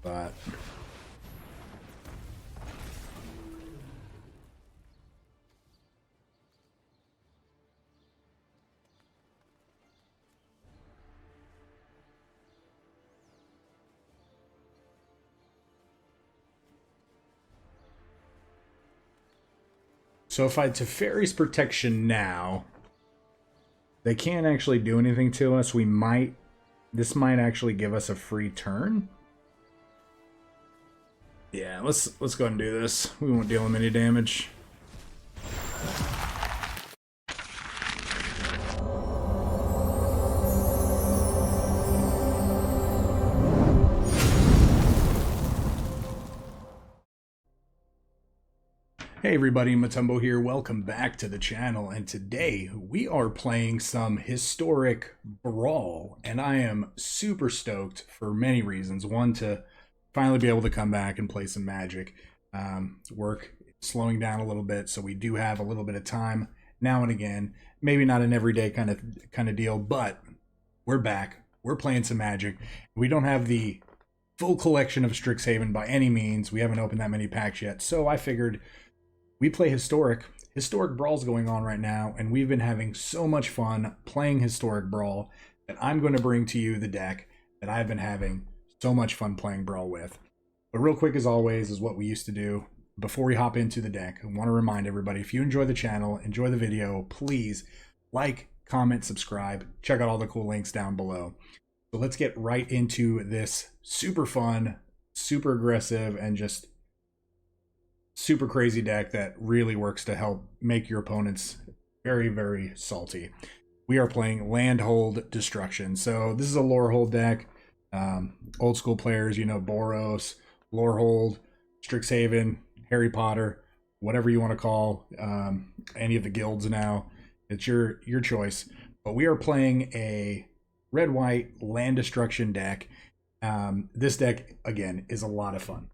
but so if I Teferi's Protection now, they can't actually do anything to us. This might actually give us a free turn. Yeah, let's go ahead and do this. We won't deal them any damage. Hey everybody, Matumbo here. Welcome back to the channel, and today we are playing some Historic Brawl, and I am super stoked for many reasons. One, to finally be able to come back and play some Magic. Work slowing down a little bit, so we do have a little bit of time now and again. Maybe not an everyday kind of deal, but we're back. We're playing some Magic. We don't have the full collection of Strixhaven by any means. We haven't opened that many packs yet, so I figured we play Historic. Historic Brawl's going on right now, and we've been having so much fun playing Historic Brawl that I'm going to bring to you the deck that I've been having so much fun playing Brawl with. But real quick, as always, is what we used to do. Before we hop into the deck, I want to remind everybody, if you enjoy the channel, enjoy the video, please like, comment, subscribe. Check out all the cool links down below. So let's get right into this super fun, super aggressive, and just super crazy deck that really works to help make your opponents very, very salty. We are playing Landhold Destruction. So this is a Lorehold deck. Old school players, you know, Boros, Lorehold, Strixhaven, Harry Potter, whatever you want to call any of the guilds now. It's your choice. But we are playing a red-white land destruction deck. This deck, again, is a lot of fun.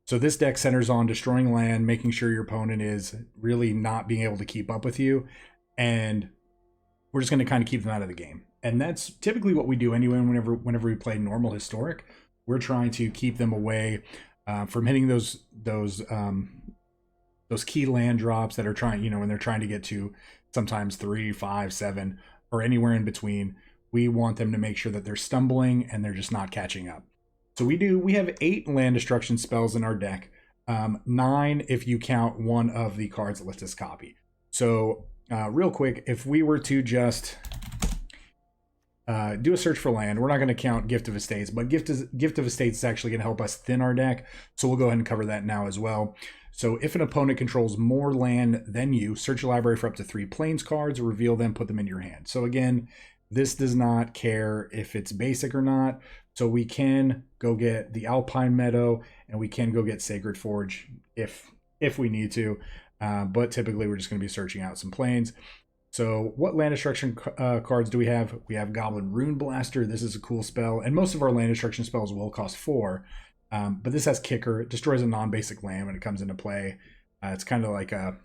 So this deck centers on destroying land, making sure your opponent is really not being able to keep up with you, and we're just going to kind of keep them out of the game. And that's typically what we do anyway. Whenever we play normal Historic, we're trying to keep them away from hitting those key land drops that are trying, you know, when they're trying to get to sometimes 3, 5, 7, or anywhere in between. We want them to make sure that they're stumbling and they're just not catching up. So we have 8 land destruction spells in our deck, 9 if you count one of the cards that lets us copy. So real quick, if we were to just do a search for land, we're not going to count Gift of Estates, but Gift of Estates is actually going to help us thin our deck. So we'll go ahead and cover that now as well. So if an opponent controls more land than you, search your library for up to 3 plains cards, reveal them, put them in your hand. So again, this does not care if it's basic or not. So we can go get the Alpine Meadow, and we can go get Sacred Forge if we need to. But typically we're just going to be searching out some plains. So what land destruction cards do we have? We have Goblin Rune Blaster. This is a cool spell, and most of our land destruction spells will cost 4. But this has Kicker. It destroys a non-basic land when it comes into play. It's kind of like a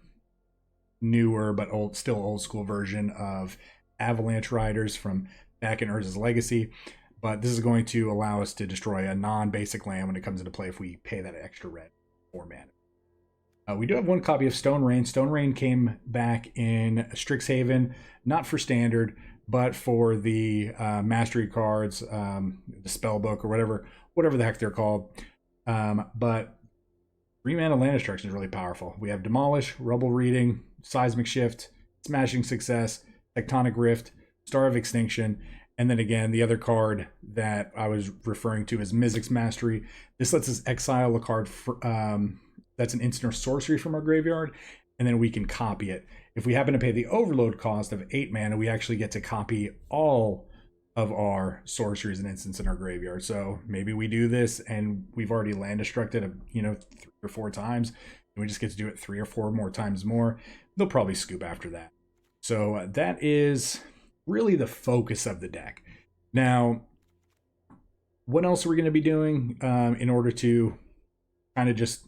newer but still old school version of Avalanche Riders from back in Urza's Legacy. But this is going to allow us to destroy a non-basic land when it comes into play if we pay that extra red for mana. We do have 1 copy of Stone Rain. Stone Rain came back in Strixhaven, not for standard, but for the mastery cards, the spell book, or whatever the heck they're called. But 3 mana land destruction is really powerful. We have Demolish, Rubble Reading, Seismic Shift, Smashing Success, Tectonic Rift, Star of Extinction, and then again, the other card that I was referring to is Mizzix Mastery. This lets us exile a card that's an instant or sorcery from our graveyard, and then we can copy it. If we happen to pay the overload cost of 8 mana, we actually get to copy all of our sorceries and instants in our graveyard. So maybe we do this and we've already land destructed, 3 or 4 times, and we just get to do it 3 or 4 more times more. They'll probably scoop after that. So that is really the focus of the deck. Now, what else are we going to be doing in order to kind of just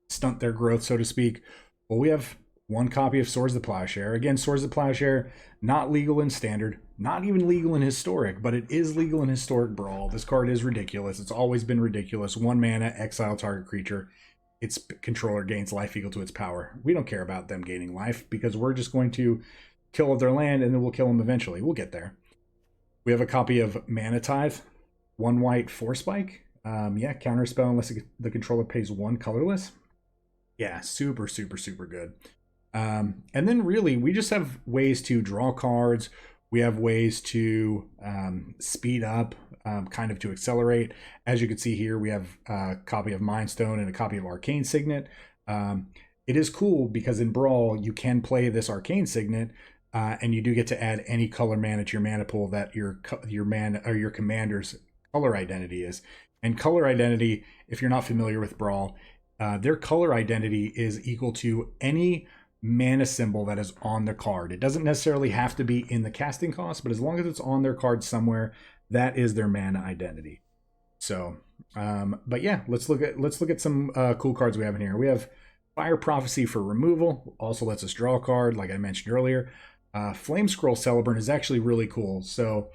stunt their growth, so to speak? Well, we have 1 copy of Swords of the Plowshare. Again, Swords of the Plowshare, not legal in standard, Not even legal in Historic, but it is legal in Historic Brawl. This card is ridiculous. It's always been ridiculous. 1 mana, exile target creature. Its controller gains life equal to its power. We don't care about them gaining life because we're just going to kill off their land and then we'll kill them eventually. We'll get there. We have a copy of Mana Tithe, 1 white, 4 spike. Yeah, counter spell unless the controller pays 1 colorless. Yeah, super, super, super good. And then really, we just have ways to draw cards. We have ways to speed up, kind of to accelerate. As you can see here, we have a copy of Mind Stone and a copy of Arcane Signet. It is cool because in Brawl, you can play this Arcane Signet, and you do get to add any color mana to your mana pool that your mana or your commander's color identity is. And color identity, if you're not familiar with Brawl, their color identity is equal to any mana symbol that is on the card. It doesn't necessarily have to be in the casting cost, but as long as it's on their card somewhere, that is their mana identity. So, but yeah, let's look at some cool cards we have in here. We have Fire Prophecy for removal, also lets us draw a card, like I mentioned earlier. Flame Scroll Celebrant is actually really cool. So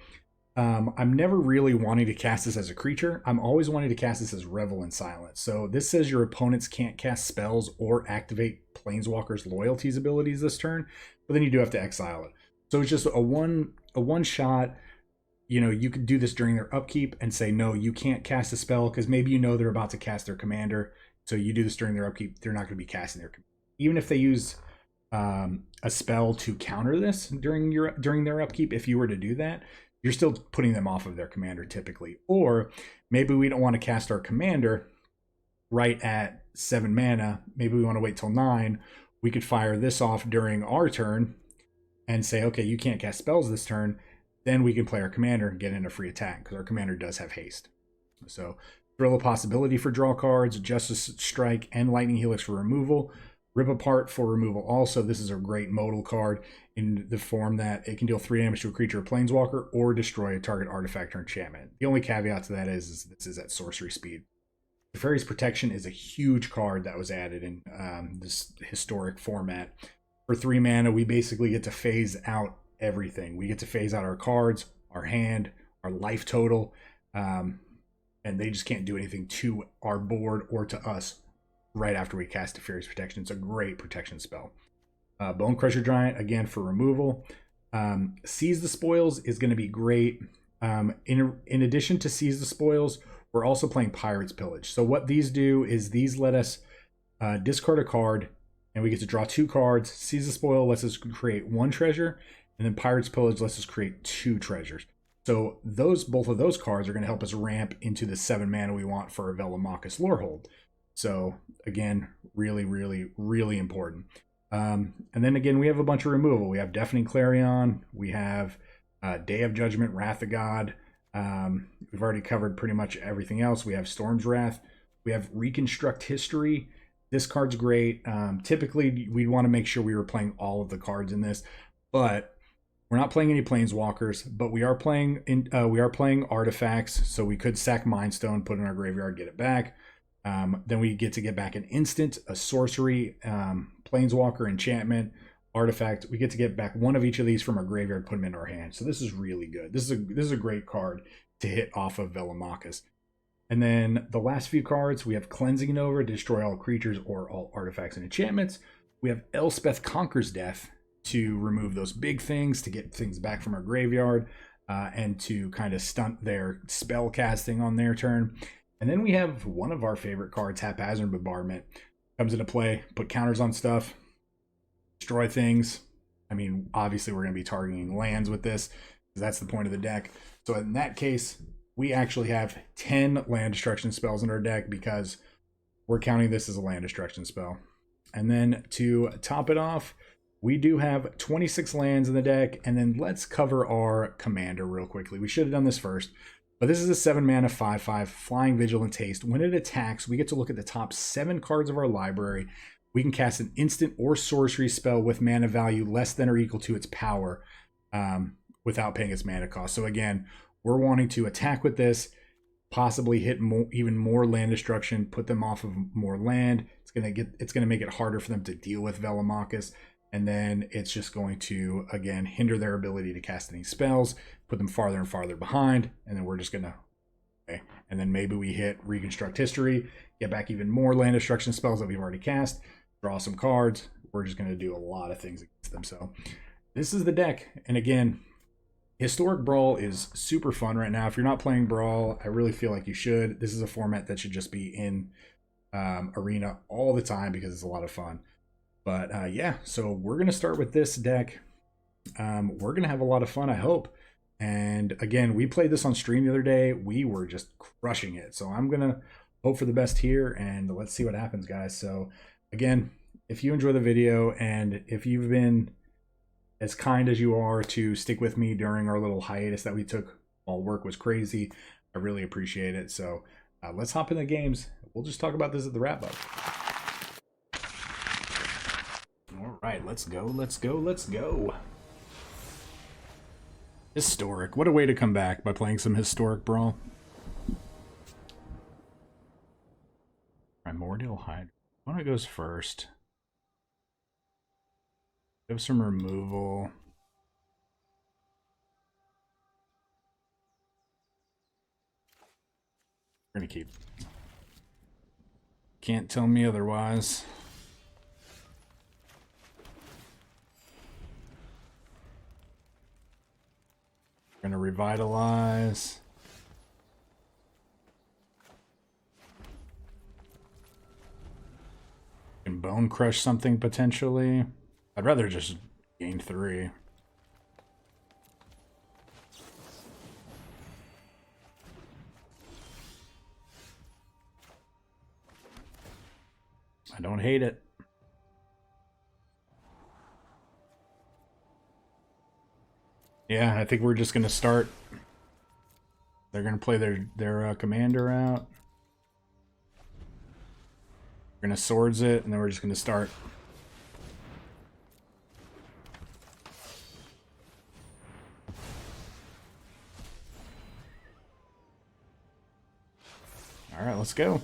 I'm never really wanting to cast this as a creature. I'm always wanting to cast this as Revel in Silence. So this says your opponents can't cast spells or activate Planeswalker's loyalties abilities this turn, but then you do have to exile it. So it's just a one shot. You know, you could do this during their upkeep and say, no, you can't cast a spell because maybe you know they're about to cast their commander. So you do this during their upkeep. They're not going to be casting their commander. Even if they use a spell to counter this during their upkeep, if you were to do that, you're still putting them off of their commander typically. Or maybe we don't want to cast our commander right at 7 mana. Maybe we want to wait till 9. We could fire this off during our turn and say, okay, you can't cast spells this turn. Then we can play our commander and get in a free attack because our commander does have haste. So Thrill of Possibility for draw cards, Justice Strike, and Lightning Helix for removal. Rip Apart for removal also. This is a great modal card in the form that it can deal 3 damage to a creature or planeswalker or destroy a target artifact or enchantment. The only caveat to that is this is at sorcery speed. Teferi's Protection is a huge card that was added in this historic format. For 3 mana, we basically get to phase out everything. We get to phase out our cards, our hand, our life total, and they just can't do anything to our board or to us right after we cast Teferi's Protection. It's a great protection spell. Bone Crusher Giant, again, for removal. Seize the Spoils is going to be great. In addition to Seize the Spoils, we're also playing Pirate's Pillage. So what these do is these let us discard a card, and we get to draw 2 cards. Seize the Spoil lets us create 1 treasure, and then Pirate's Pillage lets us create 2 treasures. So both of those cards are going to help us ramp into the 7 mana we want for a Velomachus Lorehold. So again, really, really, really important. And then again, we have a bunch of removal. We have Deafening Clarion. We have Day of Judgment, Wrath of God. We've already covered pretty much everything else. We have Storm's Wrath. We have Reconstruct History. This card's great. Typically, we'd want to make sure we were playing all of the cards in this, but we're not playing any Planeswalkers. But we are playing artifacts, so we could sack Mind Stone, put it in our graveyard, get it back. Then we get to get back an instant, a sorcery, Planeswalker, enchantment, artifact. We get to get back one of each of these from our graveyard, put them in our hand. So this is really good. This is a great card to hit off of Velomachus. And then the last few cards, we have Cleansing Nova to destroy all creatures or all artifacts and enchantments. We have Elspeth Conquers Death to remove those big things, to get things back from our graveyard, and to kind of stunt their spell casting on their turn. And then we have one of our favorite cards, Haphazard Bombardment. Comes into play, put counters on stuff, destroy things. I mean, obviously we're going to be targeting lands with this, because that's the point of the deck. So in that case, we actually have 10 land destruction spells in our deck because we're counting this as a land destruction spell. And then to top it off, we do have 26 lands in the deck. And then let's cover our commander real quickly. We should have done this first. But this is a 7 mana 5/5 Flying Vigilant Haste. When it attacks, we get to look at the top 7 cards of our library. We can cast an instant or sorcery spell with mana value less than or equal to its power without paying its mana cost. So again, we're wanting to attack with this, possibly hit even more land destruction, put them off of more land. It's gonna make it harder for them to deal with Velomachus. and then it's just going to, again, hinder their ability to cast any spells, put them farther and farther behind, and then we're just going to, okay, and then maybe we hit Reconstruct History, get back even more land destruction spells that we've already cast, draw some cards. We're just going to do a lot of things against them. So this is the deck, and again, Historic Brawl is super fun right now. If you're not playing Brawl, I really feel like you should. This is a format that should just be in Arena all the time because it's a lot of fun. But yeah, so we're going to start with this deck. We're going to have a lot of fun, I hope. And again, we played this on stream the other day. We were just crushing it. So I'm going to hope for the best here, and let's see what happens, guys. So again, if you enjoy the video and if you've been as kind as you are to stick with me during our little hiatus that we took while work was crazy, I really appreciate it. So let's hop in the games. We'll just talk about this at the wrap-up. All right, let's go, let's go, let's go. Historic. What a way to come back by playing some Historic Brawl. Primordial Hydrate. One goes first. Have some removal. We're gonna keep. Can't tell me otherwise. We're gonna revitalize. Can bone crush something potentially. I'd rather just gain 3. I don't hate it. Yeah, I think we're just going to start. They're going to play their commander out. We're going to swords it, and then we're just going to start. All right, let's go.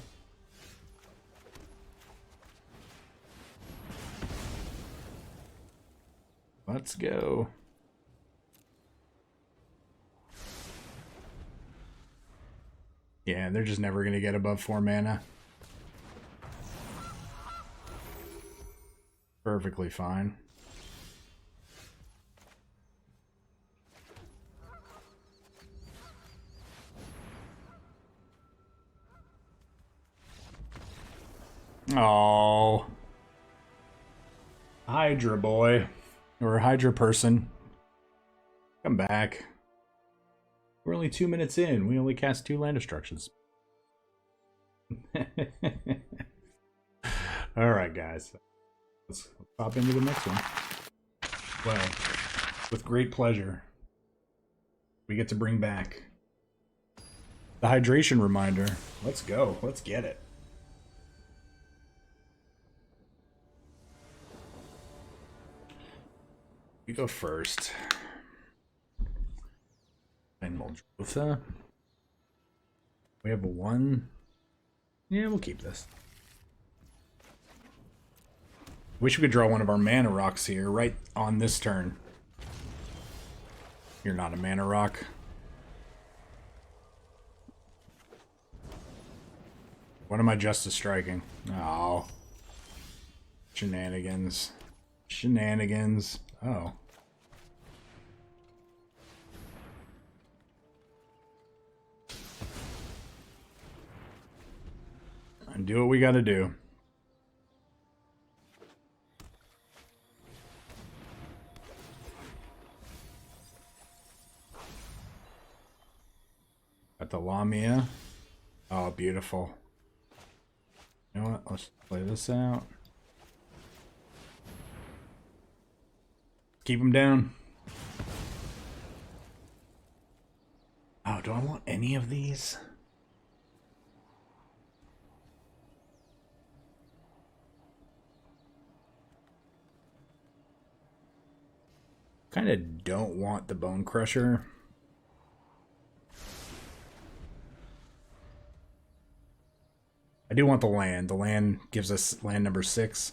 Let's go. Yeah, they're just never going to get above 4 mana. Perfectly fine. Oh, Hydra boy, or Hydra person, come back. We're only 2 minutes in. We only cast 2 land destructions. All right, guys, let's hop into the next one. Well, with great pleasure, we get to bring back the hydration reminder. Let's go. Let's get it. You go first. And Muldrotha. We have a 1. Yeah, we'll keep this. Wish we could draw one of our mana rocks here, right on this turn. You're not a mana rock. What am I justice striking? Oh. Shenanigans. Shenanigans. Oh. And do what we gotta do. Got the Lamia. Oh, beautiful. You know what? Let's play this out. Keep him down. Oh, do I want any of these? Kind of don't want the Bone Crusher. I do want the land. The land gives us land number 6.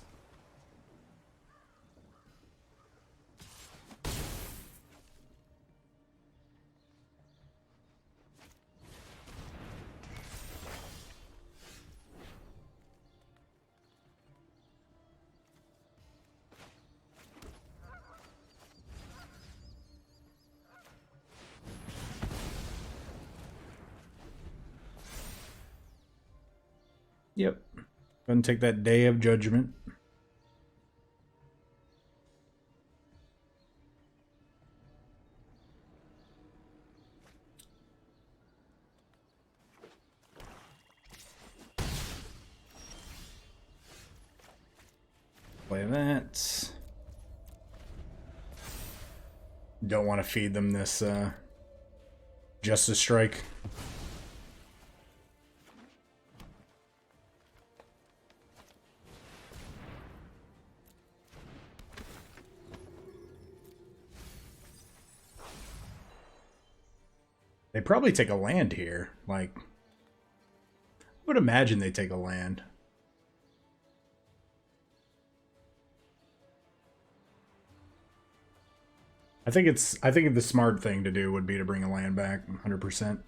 Yep. Go ahead and take that Day of Judgment. Play that. Don't want to feed them this Justice Strike. They probably take a land here. Like, I would imagine they take a land. I think the smart thing to do would be to bring a land back 100%.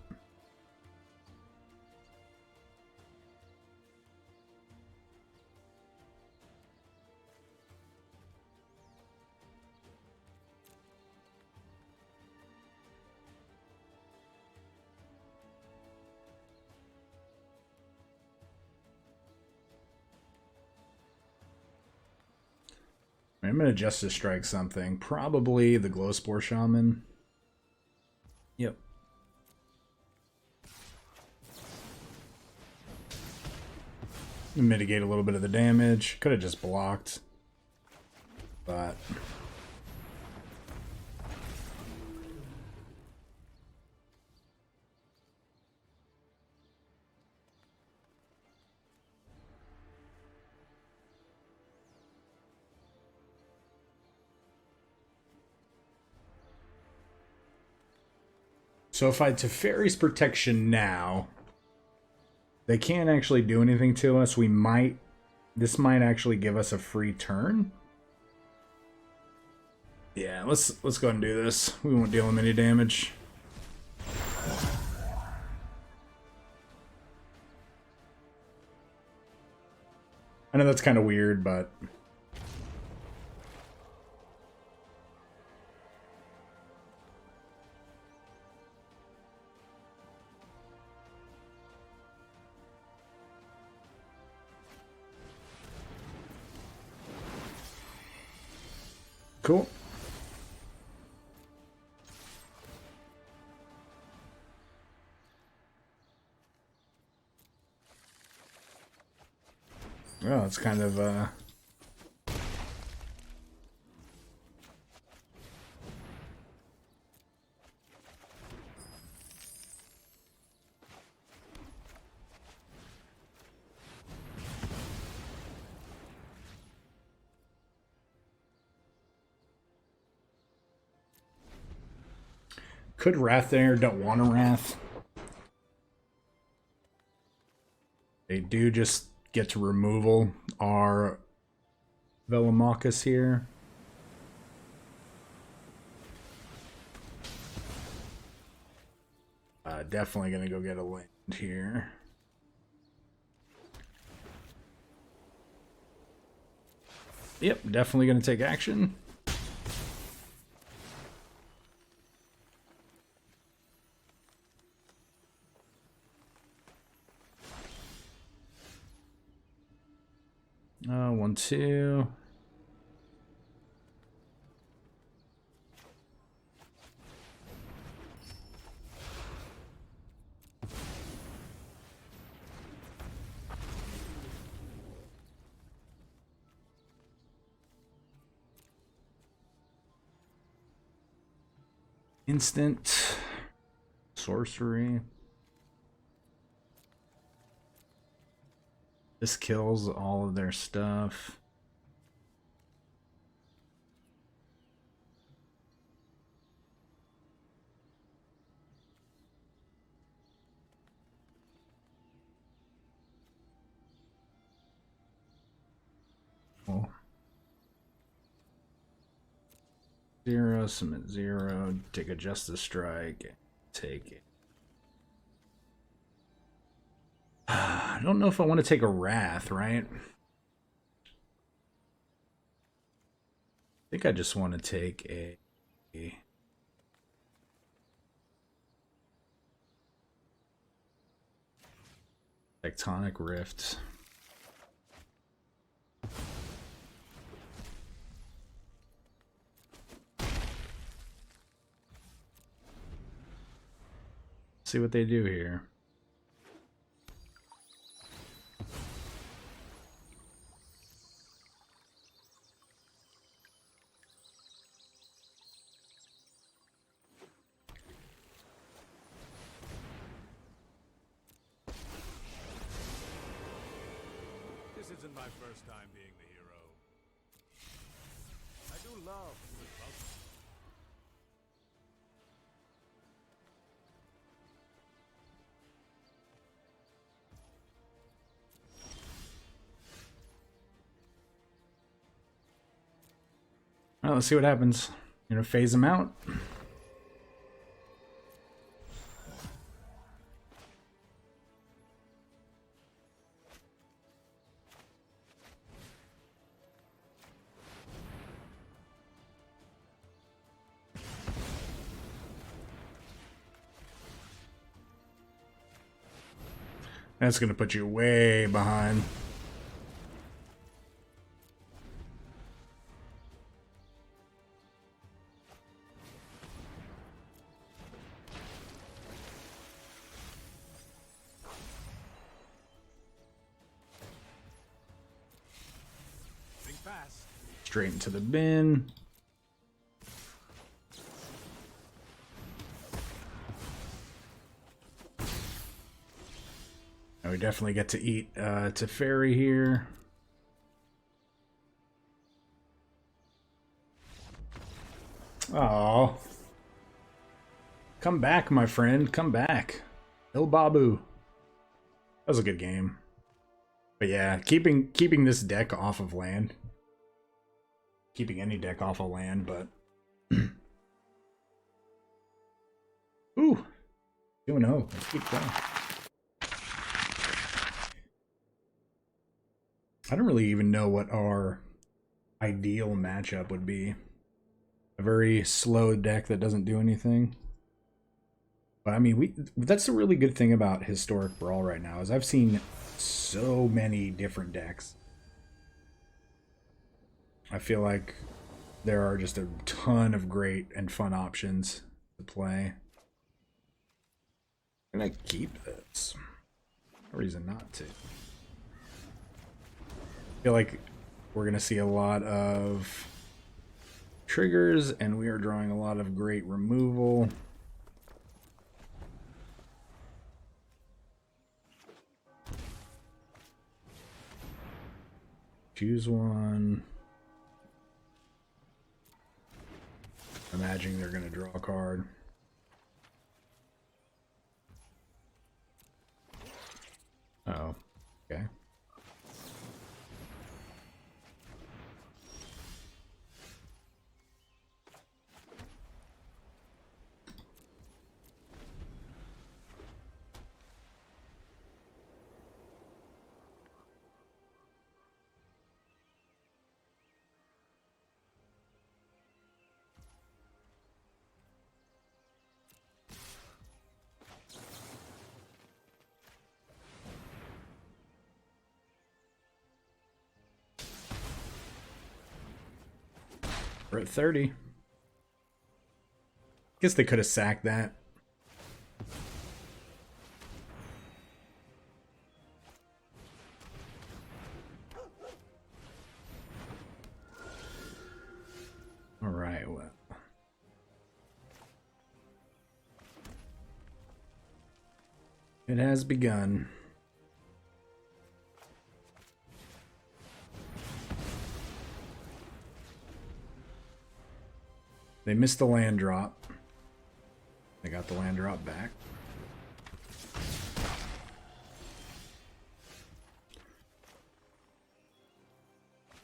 I'm going to Justice Strike something. Probably the Glow Spore Shaman. Yep. Mitigate a little bit of the damage. Could have just blocked. But... So if I Teferi's Protection now, they can't actually do anything to us. This might actually give us a free turn. Yeah, let's go ahead and do this. We won't deal them any damage. I know that's kind of weird, but... Cool. Well, it's kind of could Wrath there, don't want a Wrath. They do just get to removal our Velomachus here. Definitely gonna go get a land here. Yep, definitely gonna take action. One, two. Instant sorcery. This kills all of their stuff. Oh. 0, submit 0, take a Justice Strike, take it. I don't know if I want to take a Wrath, right? I think I just want to take a Tectonic Rift. see what they do here. This isn't my first time being the hero. I do love good puzzles. Well, let's see what happens. You know, phase them out. That's going to put you way behind. Think fast. Straight into the bin. And we definitely get to eat Teferi here. Oh, come back, my friend. Come back. Il Babu. That was a good game. But yeah, keeping this deck off of land. Keeping any deck off of land, but ooh. 2-0. Let's keep going. I don't really even know what our ideal matchup would be. A very slow deck that doesn't do anything. But I mean, that's a really good thing about Historic Brawl right now, is I've seen so many different decks. I feel like there are just a ton of great and fun options to play. I'm gonna keep this. No reason not to. I feel like we're gonna see a lot of triggers, and we are drawing a lot of great removal. Choose one. Imagining they're gonna draw a card. Uh-oh. Okay. We're at 30. Guess they could have sacked that. All right, well. It has begun. They missed the land drop. They got the land drop back.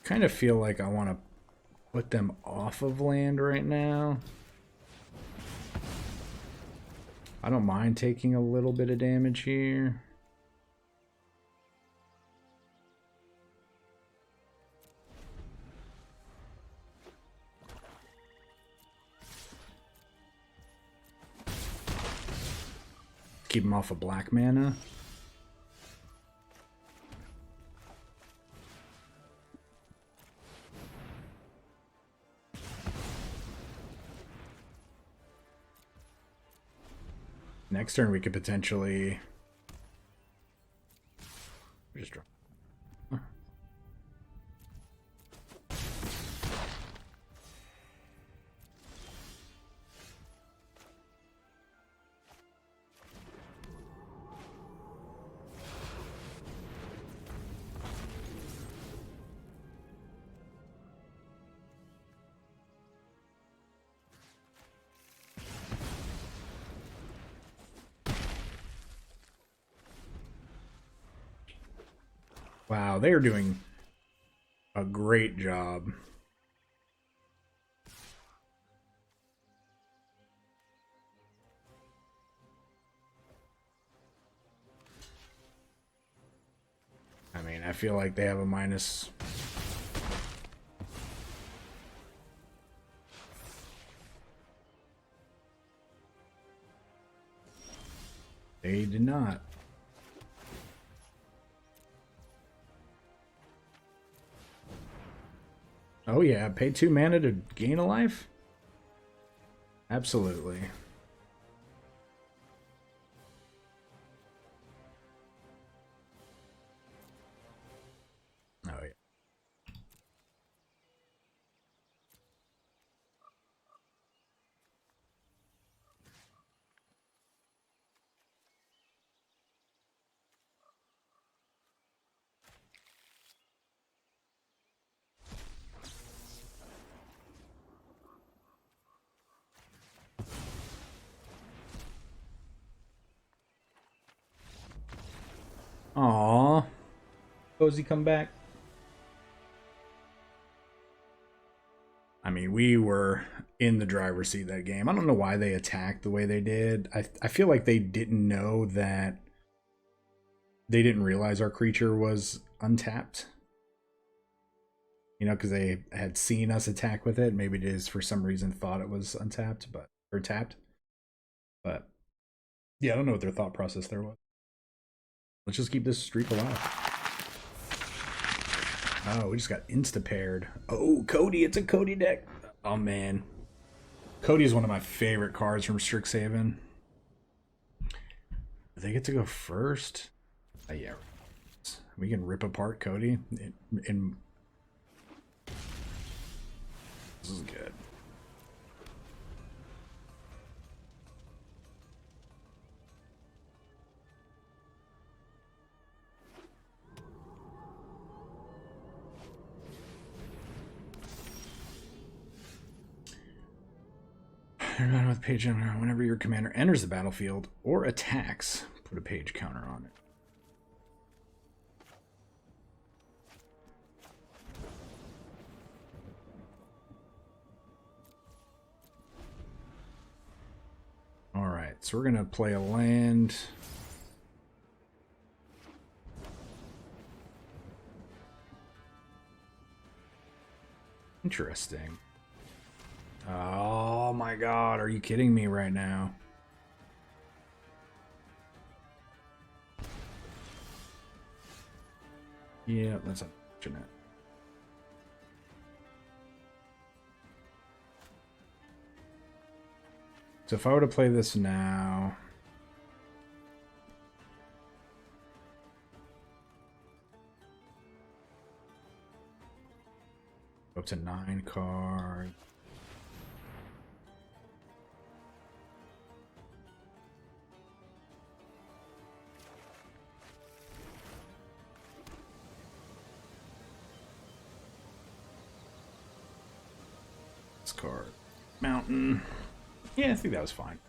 Kind of feel like I want to put them off of land right now. I don't mind taking a little bit of damage here. Keep him off of black mana. Next turn we could potentially just draw. Wow, they are doing a great job. I mean, I feel like they have a minus. They did not. Oh yeah, pay 2 mana to gain a life? Absolutely. Oh yeah. Aww. Cozy come back. I mean, we were in the driver's seat that game. I don't know why they attacked the way they did. I feel like they didn't know that. They didn't realize our creature was untapped. You know, because they had seen us attack with it. Maybe it is for some reason thought it was untapped, or tapped. But yeah, I don't know what their thought process there was. Let's just keep this streak alive. Oh, we just got insta-paired. Oh, Cody, it's a Cody deck. Oh, man. Cody is one of my favorite cards from Strixhaven. Do they get to go first? Yeah. We can rip apart Cody. This is good. With page counter. Whenever your commander enters the battlefield or attacks, put a page counter on it. Alright, so we're gonna play a land. Interesting. Oh my god, are you kidding me right now? Yeah, that's unfortunate. So if I were to play this now... Up to 9 cards. This card. Mountain. Yeah, I think that was fine.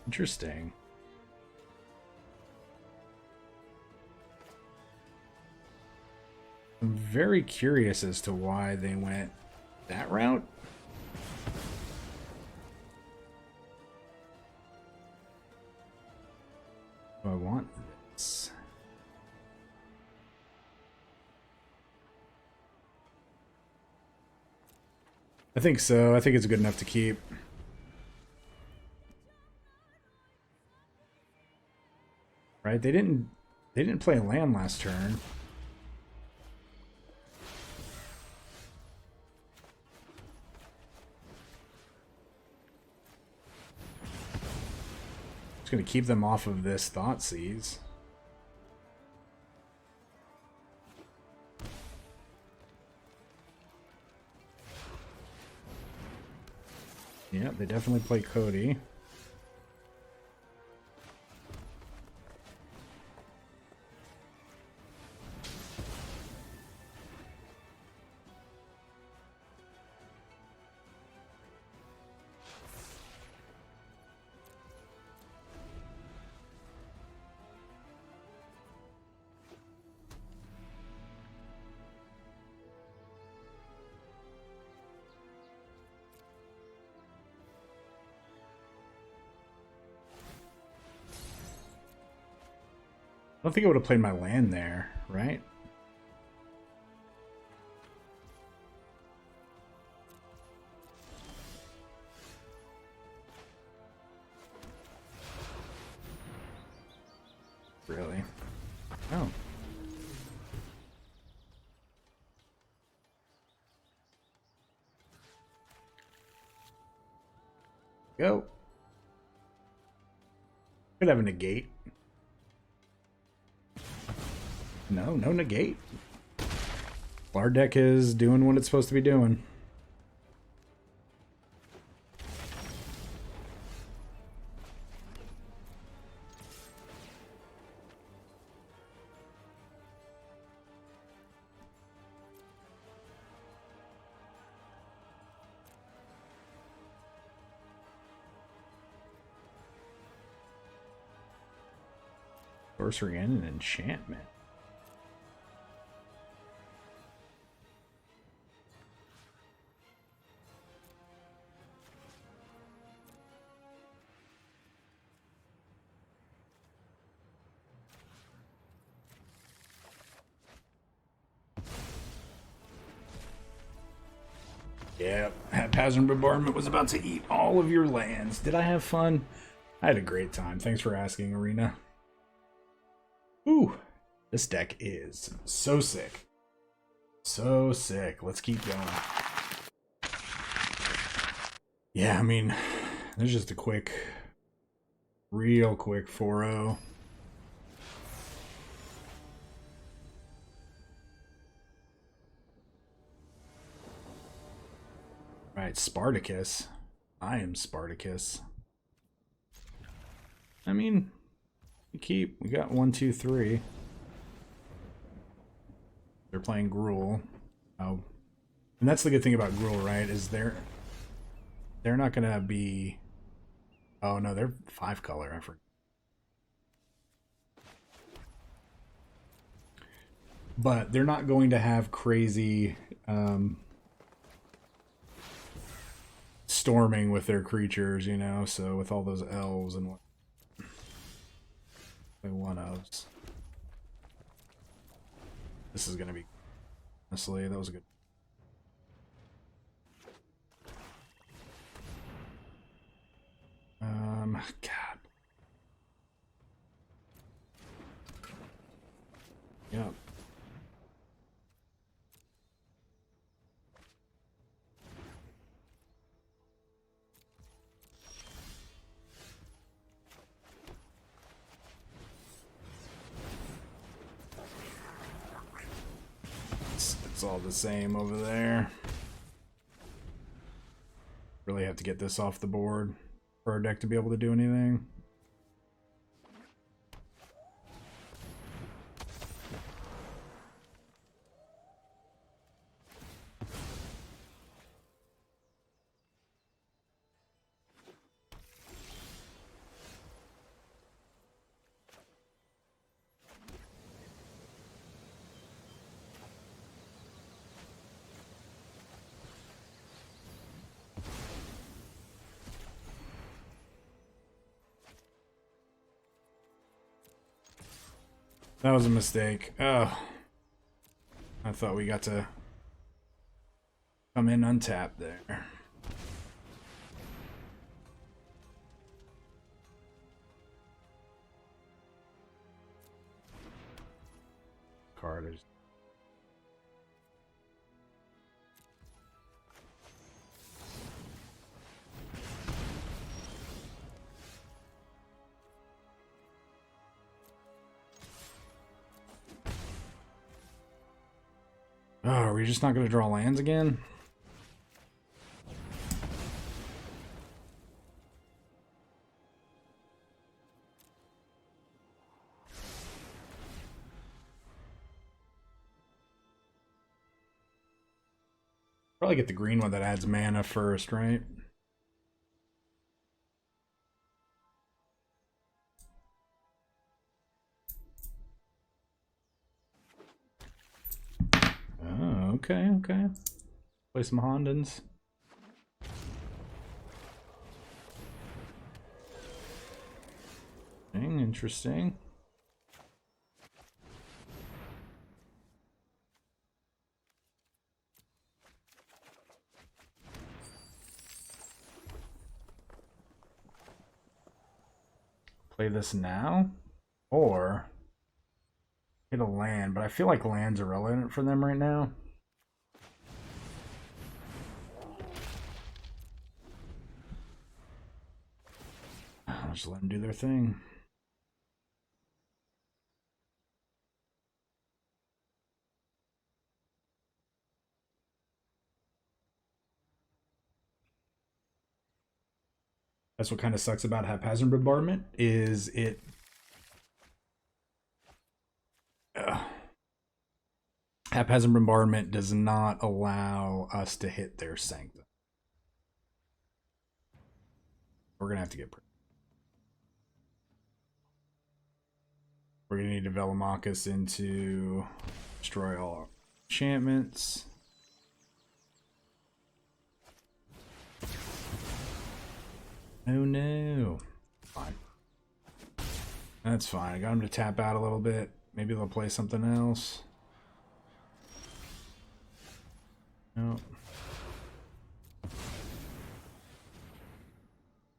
Interesting. I'm very curious as to why they went that route. Do I want this? I think so. I think it's good enough to keep. right? They didn't play a land last turn. Just gonna keep them off of this Thoughtseize. Yeah, they definitely play Cody. I don't think I would have played my land there, right? Really? Oh. Go. Could have a negate. No, no negate. Our deck is doing what it's supposed to be doing. Sorcery and an enchantment. Yeah, haphazard bombardment was about to eat all of your lands. Did I have fun? I had a great time. Thanks for asking, Arena. Ooh, this deck is so sick. So sick. Let's keep going. Yeah, I mean, there's just a quick, real quick 4-0. Right, Spartacus. I am Spartacus. I mean, we got 1, 2, 3. They're playing Gruul. Oh, and that's the good thing about Gruul, right? Is they're not gonna be. Oh no, they're 5-color. I forgot. But they're not going to have crazy storming with their creatures, you know. So with all those elves and what. One ofs. This is gonna be, honestly, that was a good. God. Yep. It's all the same over there. Really have to get this off the board for our deck to be able to do anything. That was a mistake. Oh, I thought we got to come in untapped there. card. I just... Oh, are we just not going to draw lands again? Probably get the green one that adds mana first, right? Oh, okay, okay. Play some Hondens. Interesting. Play this now, or hit a land, but I feel like land's irrelevant for them right now. I'll just let them do their thing. That's what kind of sucks about haphazard bombardment is it haphazard bombardment does not allow us to hit their sanctum. We're gonna have to get. We're gonna need to Velomachus into destroy all enchantments. Oh no. Fine. That's fine. I got him to tap out a little bit. Maybe they'll play something else. No.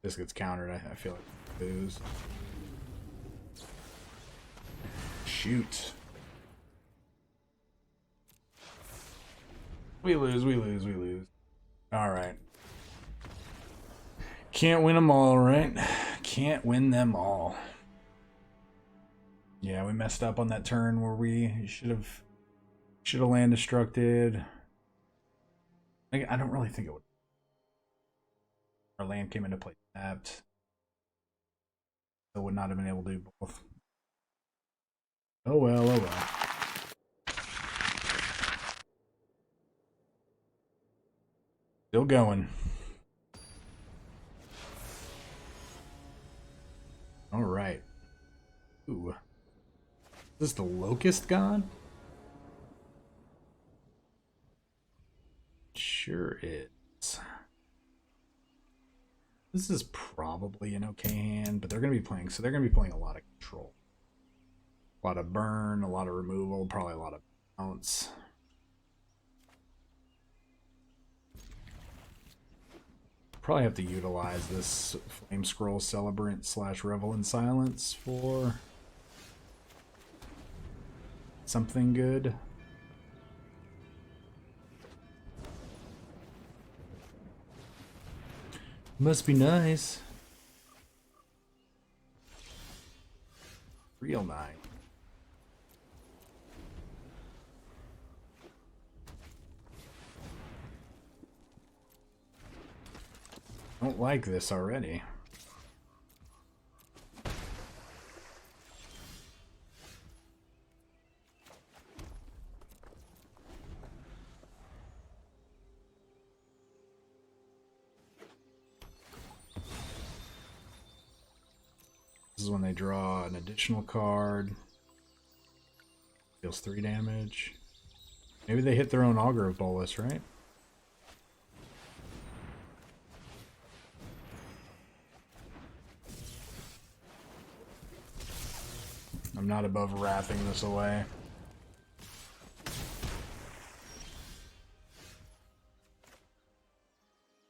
This gets countered. I feel like lose. Shoot. We lose, we lose, we lose. Alright. Can't win them all, right? Can't win them all. Yeah, we messed up on that turn where we should have land destructed. I don't really think it would. Our land came into play tapped. So would not have been able to do both. Oh well, oh well. Still going. All right. Ooh. Is this the Locust God? Sure is. This is probably an okay hand, but they're going to be playing, so they're going to be playing a lot of control. A lot of burn, a lot of removal, probably a lot of bounce. Probably have to utilize this Flame Scroll Celebrant / Revel in Silence for something good. Must be nice. Real nice. Don't like this already. This is when they draw an additional card. Deals 3 damage. Maybe they hit their own Augur of Bolus, right? I'm not above wrathing this away.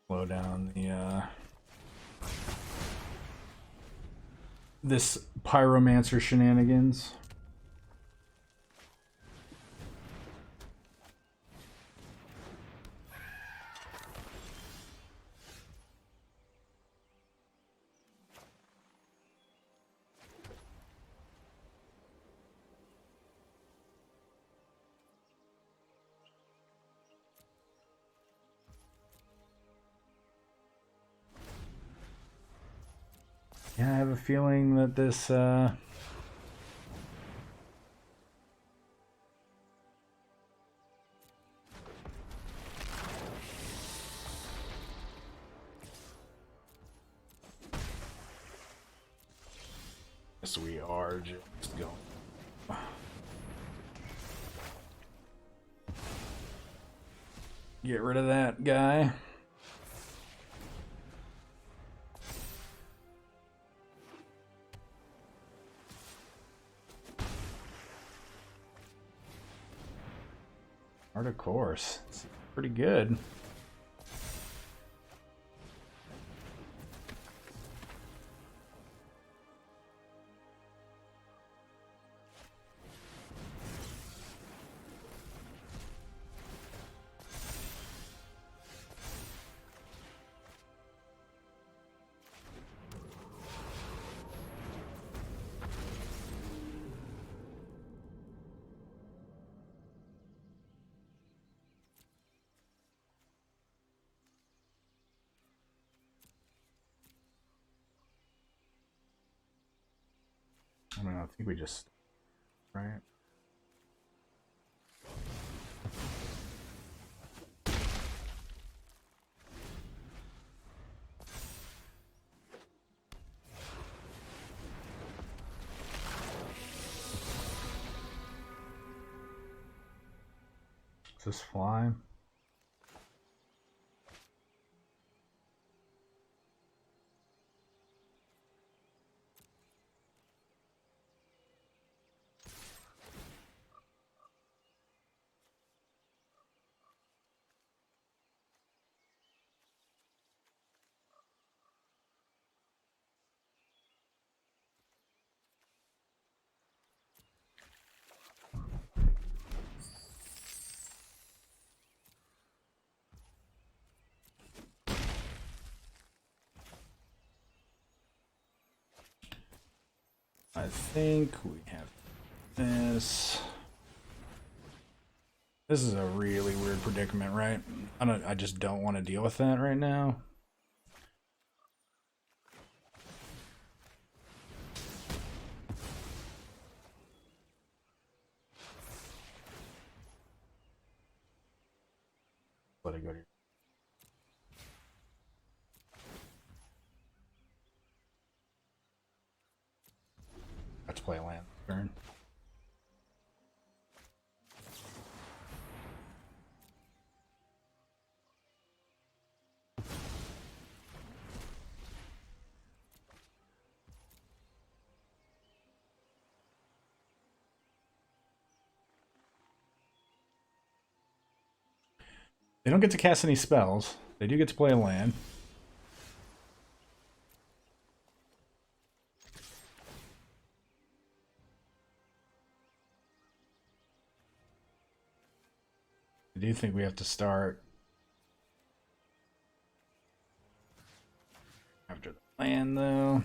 Slow down the this Pyromancer shenanigans. Yeah, I have a feeling that this yes, we are just going. Get rid of that guy. Art of course. It's pretty good. I mean, I think we just right. Is this fly? I think we have this. This is a really weird predicament, right? I just don't want to deal with that right now. Let it go to let's play a land turn. They don't get to cast any spells. They do get to play a land. I do think we have to start after the land, though.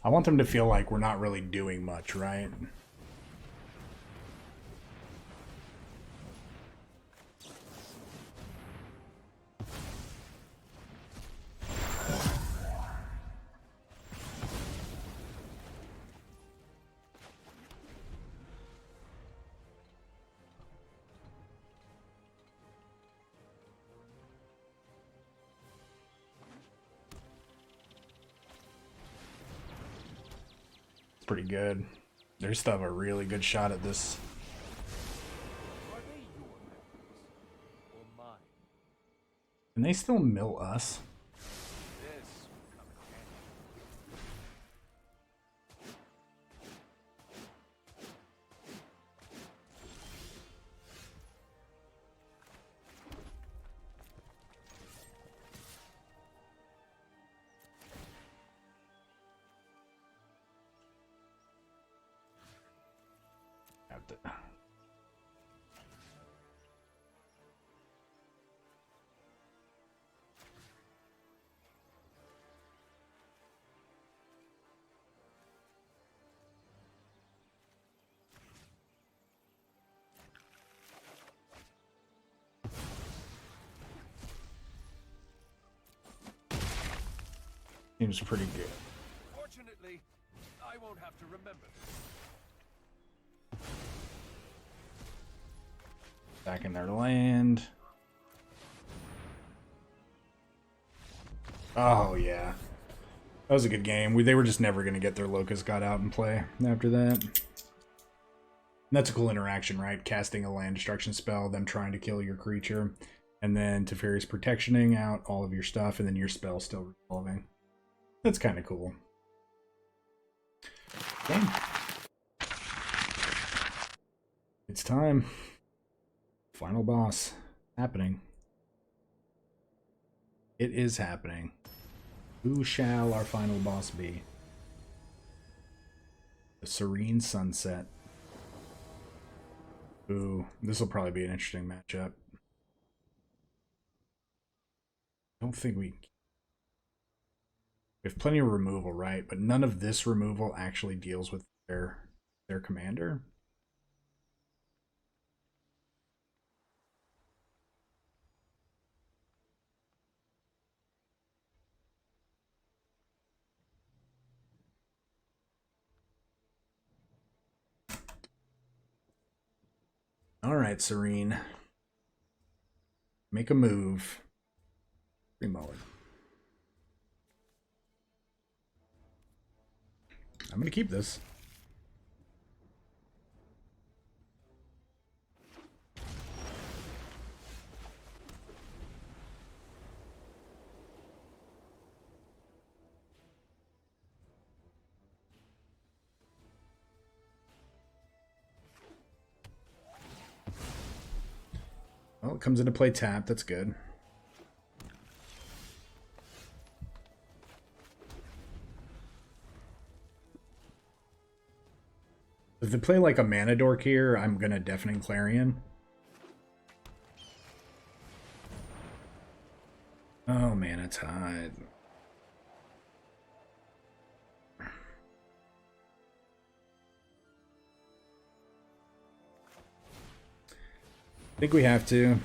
I want them to feel like we're not really doing much, right? Pretty good. They still have a really good shot at this. Are they your members or mine? Can they still mill us? This will come in handy. Have to. Seems pretty good. Fortunately, I won't have to remember this. Back in their land. Oh, yeah. That was a good game. They were just never going to get their Locust God out and play after that. And that's a cool interaction, right? Casting a land destruction spell, them trying to kill your creature, and then Teferi's protectioning out all of your stuff, and then your spell still resolving. That's kind of cool. Okay. It's time. Final boss. Happening. It is happening. Who shall our final boss be? The Serene Sunset. Ooh, this will probably be an interesting matchup. I don't think we have plenty of removal, right? But none of this removal actually deals with their commander. All right, Serene. Make a move. Remote. I'm going to keep this. Well, it comes into play tap. That's good. If they play like a mana dork here, I'm going to Deafening Clarion. Oh, Mana Tide. I think we have to.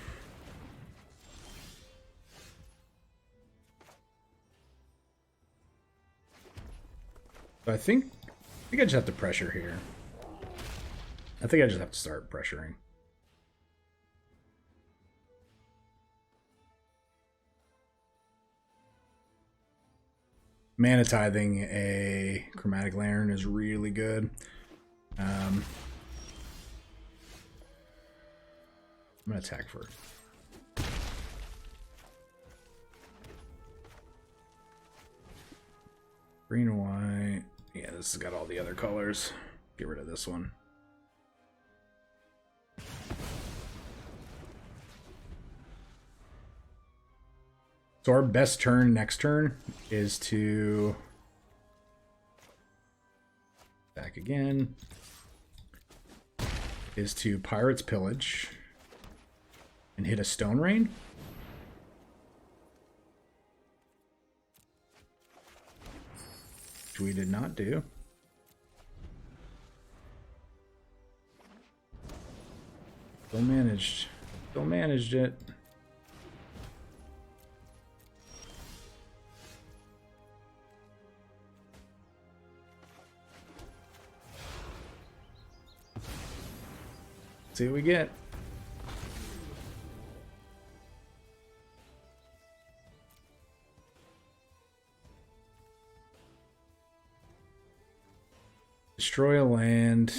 But I think I just have to pressure here. I think I just have to start pressuring. Mana Tithing a Chromatic Lantern is really good. I'm going to attack first. Green and white. Yeah, this has got all the other colors. Get rid of this one. So our best turn next turn is to back again. Is to Pirate's Pillage and hit a Stone Rain. Which we did not do. Still managed. Still managed it. See what we get. Destroy a land.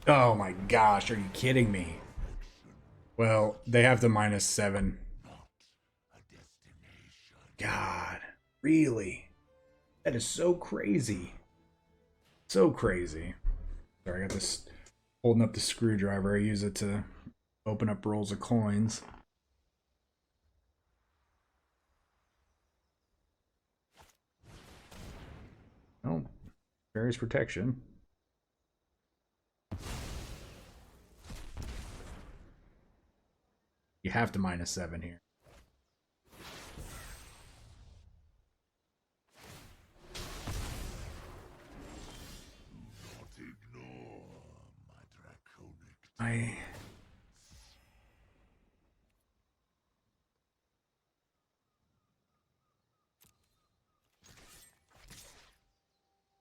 Oh my gosh, are you kidding me? Well, they have to -7. God, really? That is so crazy. So crazy. Sorry, I got this holding up the screwdriver. I use it to open up rolls of coins. Oh, various protection. You have to -7 here. I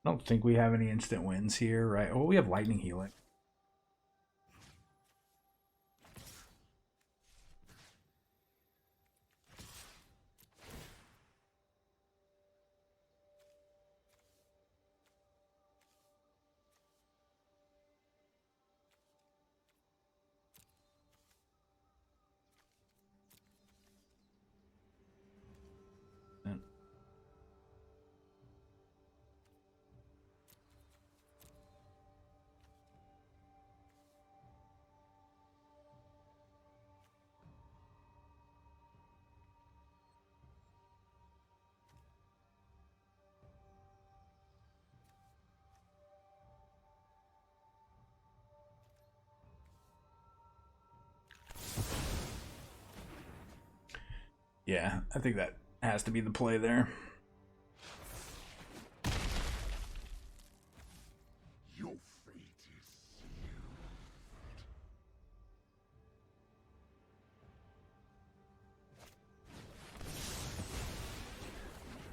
don't think we have any instant wins here, right? Oh, we have Lightning Helix. Yeah, I think that has to be the play there. Your fate is sealed.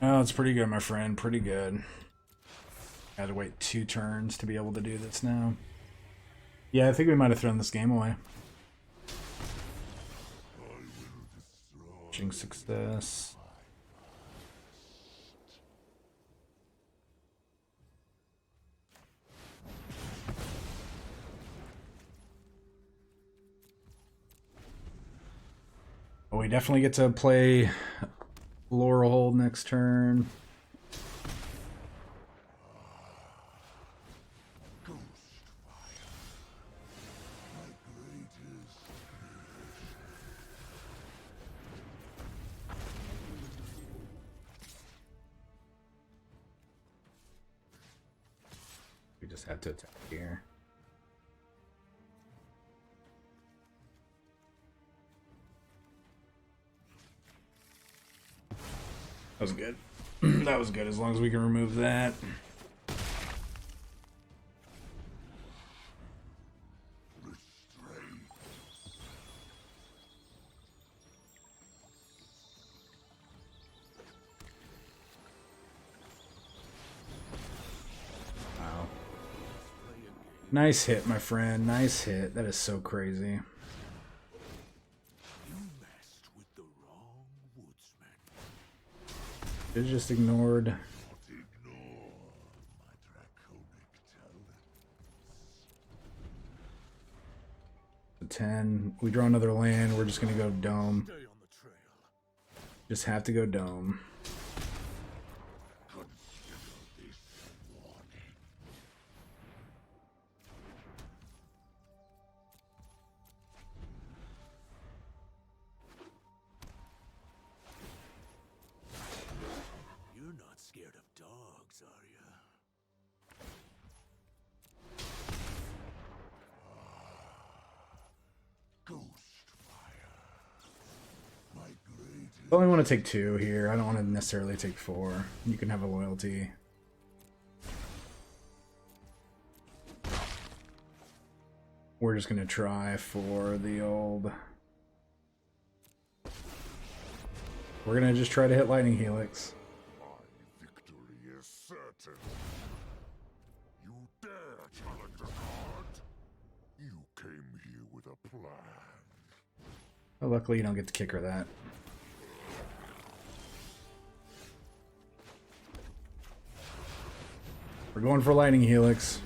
Oh, it's pretty good, my friend. Pretty good. Had to wait 2 turns to be able to do this now. Yeah, I think we might have thrown this game away. Success. Well, we definitely get to play Laurel next turn. Just had to attack here. That was good. That was good as long as we can remove that. Nice hit, my friend. Nice hit. That is so crazy. You messed with the wrong woodsman. It just ignored. Ignore my draconic talents. The 10. We draw another land. We're just gonna go dome. Stay on the trail. Just have to go dome. Scared of dogs, are you? Ghost fire. My greatest. I only want to take 2 here. I don't want to necessarily take 4. You can have a loyalty. We're just gonna try for the old. We're gonna just try to hit Lightning Helix. Certain. You dare challenge a god? You came here with a plan. Well, luckily you don't get to kick her that. We're going for Lightning Helix.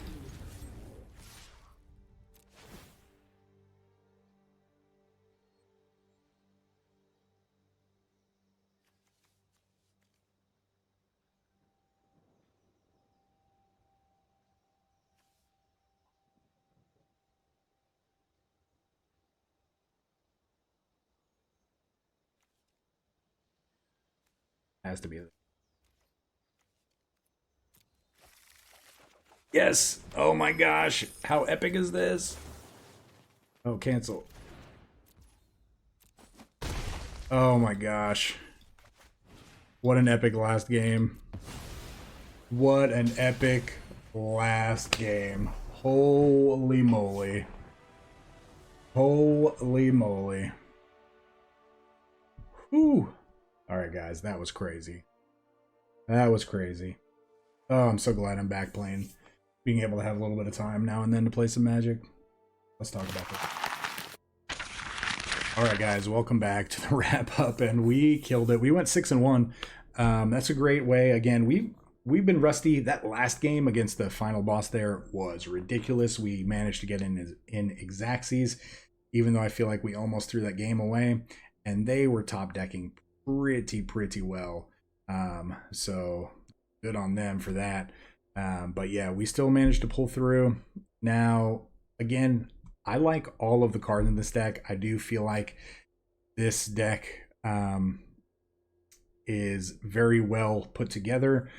Has to be. Yes! Oh my gosh! How epic is this? Oh, cancel. Oh my gosh. What an epic last game. What an epic last game. Holy moly. Holy moly. Whew. Alright guys, that was crazy. That was crazy. Oh, I'm so glad I'm back playing. Being able to have a little bit of time now and then to play some Magic. Let's talk about this. Alright guys, welcome back to the wrap up, and we killed it. We went 6-1. That's a great way. Again, we've been rusty. That last game against the final boss there was ridiculous. We managed to get in Exacxies, even though I feel like we almost threw that game away, and they were top decking pretty well. So good on them for that. But yeah, we still managed to pull through. Now, again, I like all of the cards in this deck. I do feel like this deck is very well put together.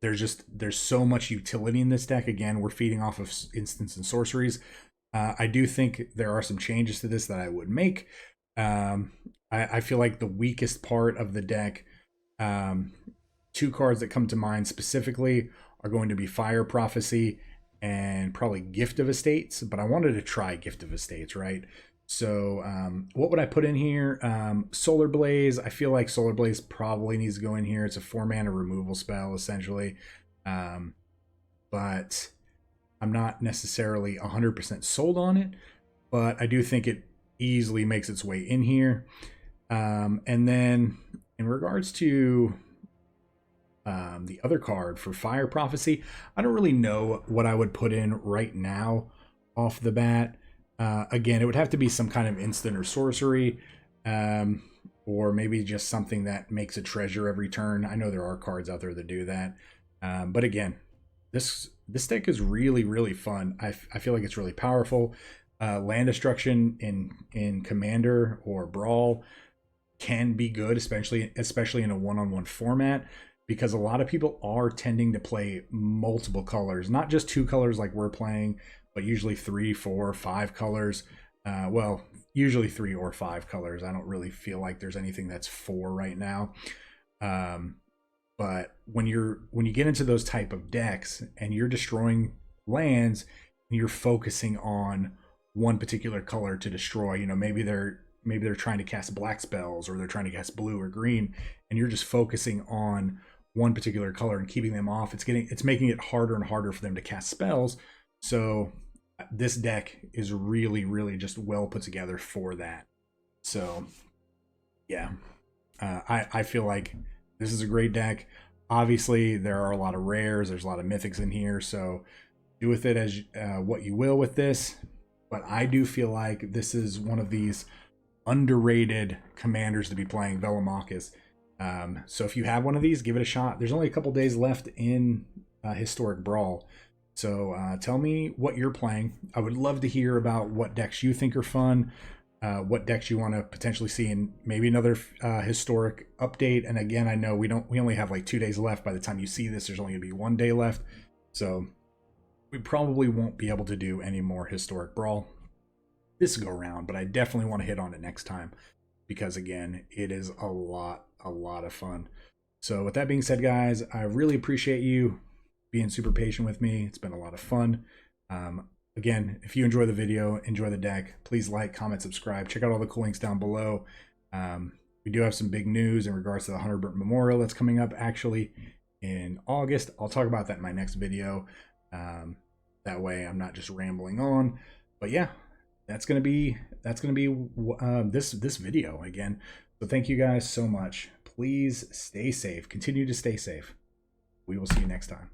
There's so much utility in this deck. Again, we're feeding off of instants and sorceries. I do think there are some changes to this that I would make. I feel like the weakest part of the deck, two cards that come to mind specifically are going to be Fire Prophecy and probably Gift of Estates, but I wanted to try Gift of Estates, right? So what would I put in here? Solar Blaze. I feel like Solar Blaze probably needs to go in here. It's a 4-mana removal spell, essentially. But I'm not necessarily 100% sold on it, but I do think it easily makes its way in here. And then in regards to the other card for Fire Prophecy, I don't really know what I would put in right now off the bat. Again, it would have to be some kind of instant or sorcery, or maybe just something that makes a treasure every turn. I know there are cards out there that do that. But again, this deck is really fun. I feel like it's really powerful. Land destruction in Commander or Brawl can be good, especially in a one-on-one format, because a lot of people are tending to play multiple colors, not just 2 colors like we're playing, but usually 3, 4, 5 colors. Well, usually 3 or 5 colors. I don't really feel like there's anything that's 4 right now. But when you get into those type of decks and you're destroying lands and you're focusing on one particular color to destroy, you know, maybe they're trying to cast black spells, or they're trying to cast blue or green, and you're just focusing on one particular color and keeping them off. It's making it harder and harder for them to cast spells. So this deck is really just well put together for that. So yeah, I feel like this is a great deck. Obviously there are a lot of rares, there's a lot of mythics in here, so do with it as what you will with this. But I do feel like this is one of these underrated commanders to be playing, Velomachus. So if you have one of these, give it a shot. There's only a couple days left in Historic Brawl. So tell me what you're playing. I would love to hear about what decks you think are fun, what decks you want to potentially see in maybe another historic update. And again, I know we only have like 2 days left. By the time you see this, there's only gonna be 1 day left. So we probably won't be able to do any more Historic Brawl this go around, but I definitely want to hit on it next time, because again, it is a lot of fun. So with that being said, guys, I really appreciate you being super patient with me. It's been a lot of fun. Again, if you enjoy the video, enjoy the deck, please like, comment, subscribe. Check out all the cool links down below. We do have some big news in regards to the 100 Burton Memorial that's coming up actually in August. I'll talk about that in my next video. That way I'm not just rambling on. But yeah, that's gonna be this video again. So thank you guys so much. Please stay safe. Continue to stay safe. We will see you next time.